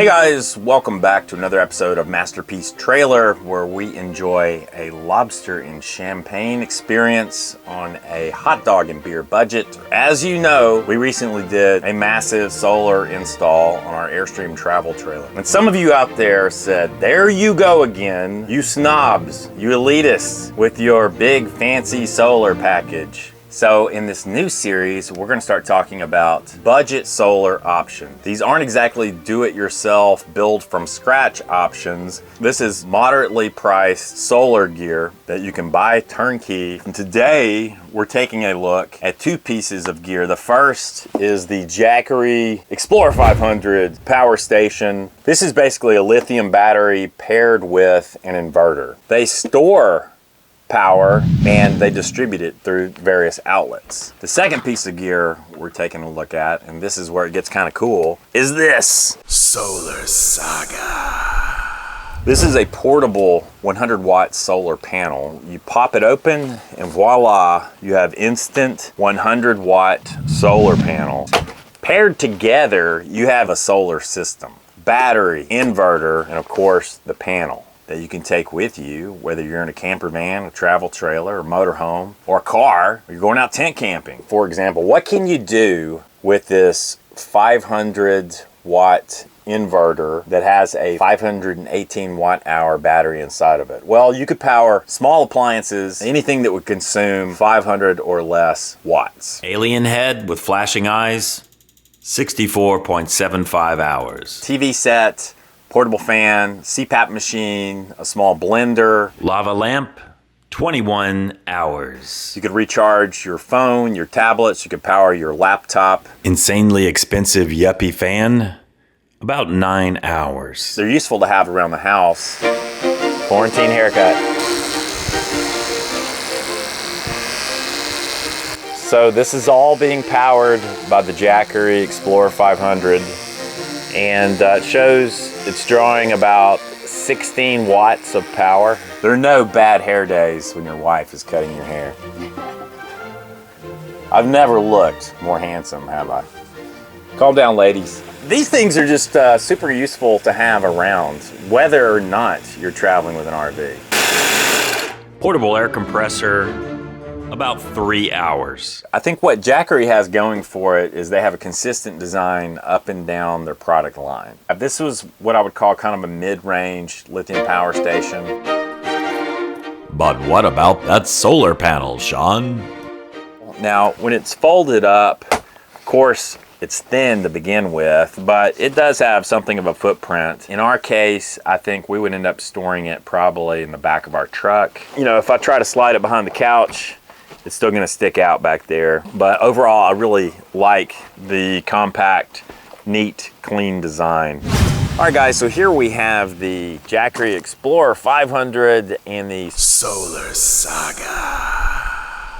Hey guys, welcome back to another episode of Masterpiece Trailer, where we enjoy a lobster and champagne experience on a hot dog and beer budget. As you know, we recently did a massive solar install on our Airstream travel trailer. And some of you out there said, there you go again, you snobs, you elitists, with your big fancy solar package. So in this new series, we're going to start talking about budget solar options. These aren't exactly do-it-yourself, build from scratch options. This is moderately priced solar gear that you can buy turnkey. And today, we're taking a look at two pieces of gear. The first is the Jackery Explorer 500 power station. This is basically a lithium battery paired with an inverter. They store power and they distribute it through various outlets. The second piece of gear we're taking a look at, and this is where it gets kind of cool, is this SolarSaga. This is a portable 100-watt solar panel. You pop it open and voila, you have instant 100-watt solar panel. Paired together, you have a solar system, battery, inverter, and of course the panel that you can take with you, whether you're in a camper van, a travel trailer, a motorhome, or a car, or you're going out tent camping. For example, what can you do with this 500-watt inverter that has a 518 watt-hour battery inside of it? Well, you could power small appliances, anything that would consume 500 or less watts. Alien head with flashing eyes, 64.75 hours. TV set, portable fan, CPAP machine, a small blender. Lava lamp, 21 hours. You could recharge your phone, your tablets, you could power your laptop. Insanely expensive yuppie fan, about 9 hours. They're useful to have around the house. Quarantine haircut. So this is all being powered by the Jackery Explorer 500. And it shows it's drawing about 16 watts of power. There are no bad hair days when your wife is cutting your hair. I've never looked more handsome, have I? Calm down, ladies. These things are just super useful to have around, whether or not you're traveling with an RV. Portable air compressor, about 3 hours. I think what Jackery has going for it is they have a consistent design up and down their product line. This was what I would call kind of a mid-range lithium power station. But what about that solar panel, Sean? Now, when it's folded up, of course, it's thin to begin with, but it does have something of a footprint. In our case, I think we would end up storing it probably in the back of our truck. You know, if I try to slide it behind the couch, it's still gonna stick out back there. But overall, I really like the compact, neat, clean design. All right, guys, so here we have the Jackery Explorer 500 and the SolarSaga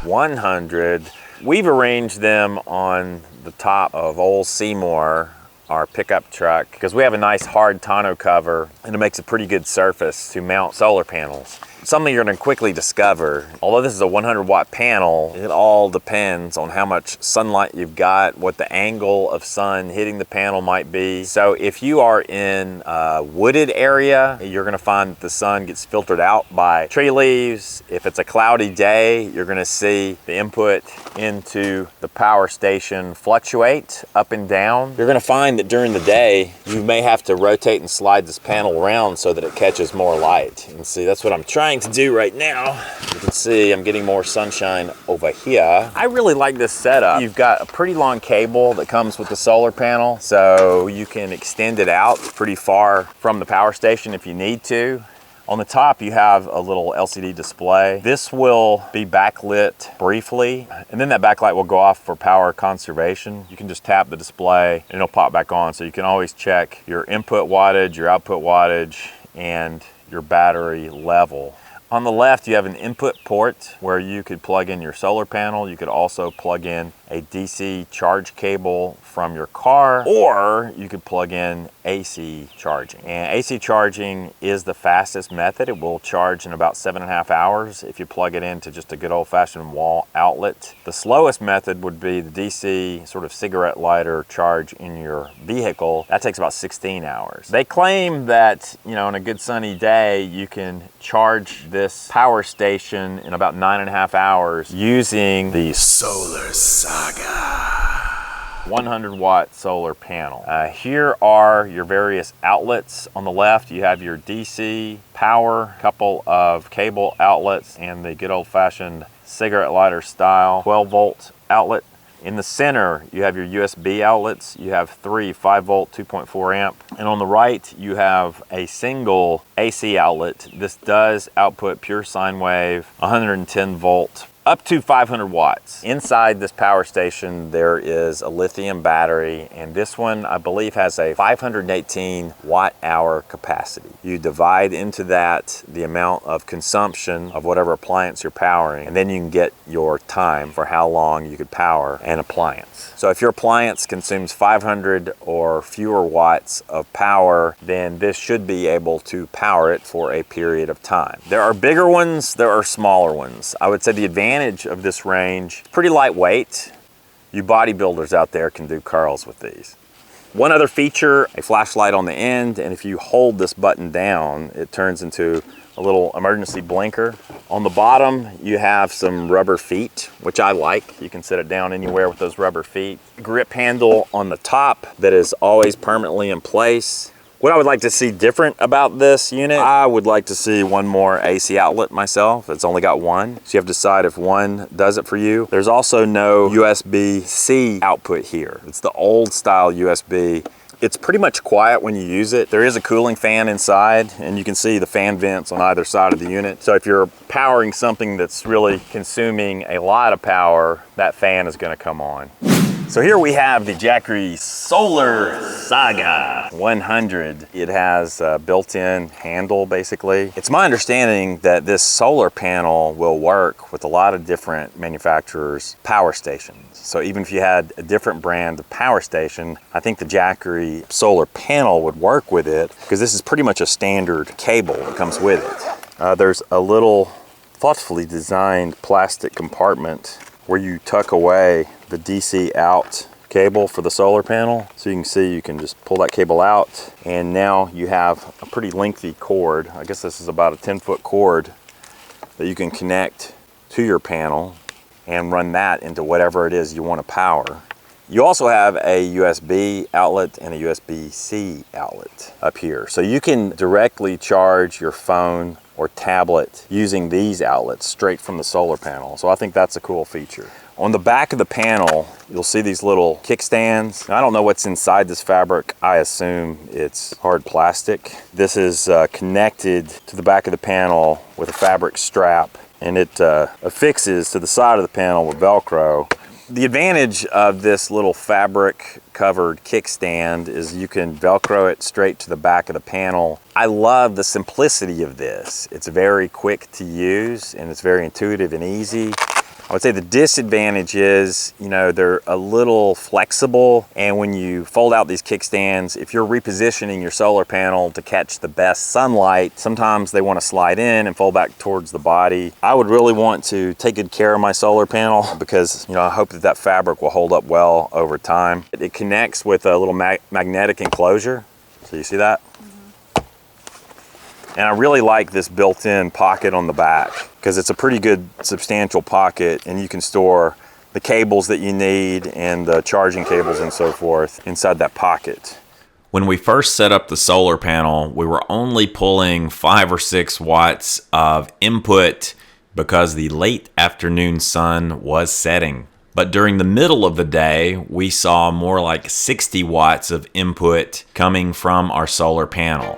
100. We've arranged them on the top of Old Seymour, our pickup truck, because we have a nice hard tonneau cover and it makes a pretty good surface to mount solar panels. Something you're going to quickly discover, although this is a 100-watt panel, it all depends on how much sunlight you've got, what the angle of sun hitting the panel might be. So if you are in a wooded area, you're going to find that the sun gets filtered out by tree leaves. If it's a cloudy day, you're going to see the input into the power station fluctuate up and down. You're going to find that during the day, you may have to rotate and slide this panel around so that it catches more light. And see, that's what I'm trying to do right now. You can see I'm getting more sunshine over here. I really like this setup. You've got a pretty long cable that comes with the solar panel, so you can extend it out pretty far from the power station if you need to. On the top, you have a little LCD display. This will be backlit briefly, and then that backlight will go off for power conservation. You can just tap the display and it'll pop back on, so you can always check your input wattage, your output wattage, and your battery level. On the left, you have an input port where you could plug in your solar panel. You could also plug in a DC charge cable from your car, or you could plug in AC charging. And AC charging is the fastest method. It will charge in about 7.5 hours if you plug it into just a good old-fashioned wall outlet. The slowest method would be the DC sort of cigarette lighter charge in your vehicle. That takes about 16 hours. They claim that, you know, on a good sunny day, you can charge this power station in about 9.5 hours using the SolarSaga 100-watt solar panel. Here are your various outlets. On the left, you have your DC power, couple of cable outlets, and the good old-fashioned cigarette lighter style 12-volt outlet. In the center, you have your USB outlets. You have 3 5-volt, 2.4 amp. And on the right, you have a single AC outlet. This does output pure sine wave, 110 volt, up to 500 watts. Inside this power station, there is a lithium battery, and this one, I believe, has a 518 watt-hour capacity. You divide into that the amount of consumption of whatever appliance you're powering, and then you can get your time for how long you could power an appliance. So if your appliance consumes 500 or fewer watts of power, then this should be able to power it for a period of time. There are bigger ones, there are smaller ones. I would say the advantage of this range, pretty lightweight. You bodybuilders out there can do curls with these. One other feature, a flashlight on the end, and if you hold this button down, it turns into a little emergency blinker. On the bottom, you have some rubber feet, which I like. You can set it down anywhere with those rubber feet. Grip handle on the top that is always permanently in place. What I would like to see different about this unit, I would like to see one more AC outlet myself. It's only got one, so you have to decide if one does it for you. There's also no USB-C output here. It's the old style USB. It's pretty much quiet when you use it. There is a cooling fan inside, and you can see the fan vents on either side of the unit. So if you're powering something that's really consuming a lot of power, that fan is gonna come on. So here we have the Jackery SolarSaga 100. It has a built-in handle, basically. It's my understanding that this solar panel will work with a lot of different manufacturers' power stations. So even if you had a different brand of power station, I think the Jackery solar panel would work with it, because this is pretty much a standard cable that comes with it. There's a little thoughtfully designed plastic compartment where you tuck away the DC out cable for the solar panel. So you can see you can just pull that cable out, and now you have a pretty lengthy cord. I guess this is about a 10-foot cord that you can connect to your panel and run that into whatever it is you want to power. You also have a USB outlet and a USB-C outlet up here. So you can directly charge your phone or tablet using these outlets straight from the solar panel. So I think that's a cool feature. On the back of the panel, you'll see these little kickstands. I don't know what's inside this fabric. I assume it's hard plastic. This is connected to the back of the panel with a fabric strap, and it affixes to the side of the panel with Velcro. The advantage of this little fabric covered kickstand is you can Velcro it straight to the back of the panel. I love the simplicity of this. It's very quick to use, and it's very intuitive and easy. I would say the disadvantage is, you know, they're a little flexible, and when you fold out these kickstands, if you're repositioning your solar panel to catch the best sunlight, sometimes they want to slide in and fold back towards the body. I would really want to take good care of my solar panel, because, you know, I hope that that fabric will hold up well over time. It connects with a little magnetic enclosure. So you see that? And I really like this built-in pocket on the back, because it's a pretty good substantial pocket, and you can store the cables that you need and the charging cables and so forth inside that pocket. When we first set up the solar panel, we were only pulling 5 or 6 watts of input because the late afternoon sun was setting. But during the middle of the day, we saw more like 60 watts of input coming from our solar panel.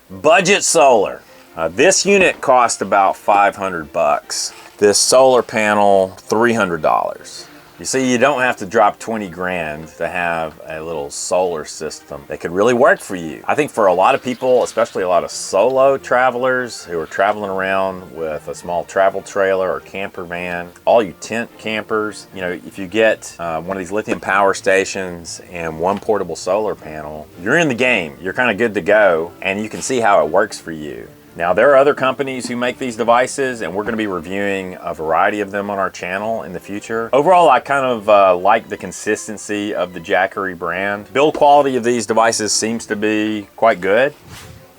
Budget solar. This unit cost about $500. This solar panel, $300. You see, you don't have to drop 20 grand to have a little solar system that could really work for you. I think for a lot of people, especially a lot of solo travelers who are traveling around with a small travel trailer or camper van, all you tent campers, you know, if you get one of these lithium power stations and one portable solar panel, you're in the game. You're kind of good to go, and you can see how it works for you. Now, there are other companies who make these devices, and we're going to be reviewing a variety of them on our channel in the future. Overall, I kind of like the consistency of the Jackery brand. Build quality of these devices seems to be quite good.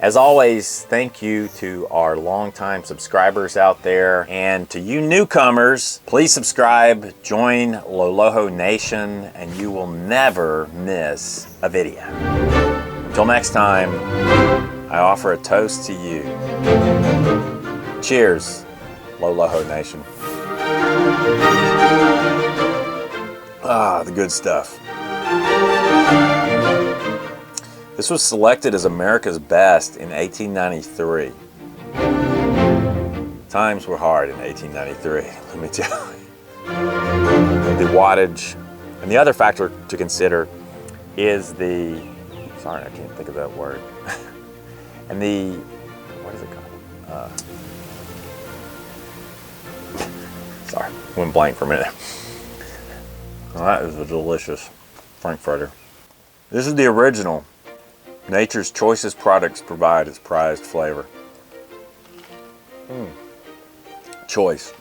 As always, thank you to our longtime subscribers out there, and to you newcomers, please subscribe, join Loloho Nation, and you will never miss a video. Until next time, I offer a toast to you. Cheers, Loloho Nation. Ah, the good stuff. This was selected as America's best in 1893. Times were hard in 1893, let me tell you. The wattage. And the other factor to consider is the, sorry, I can't think of that word. And the, what is it called? Sorry, went blank for a minute. Well, that is a delicious Frankfurter. This is the original. Nature's choicest products provide its prized flavor. Choice.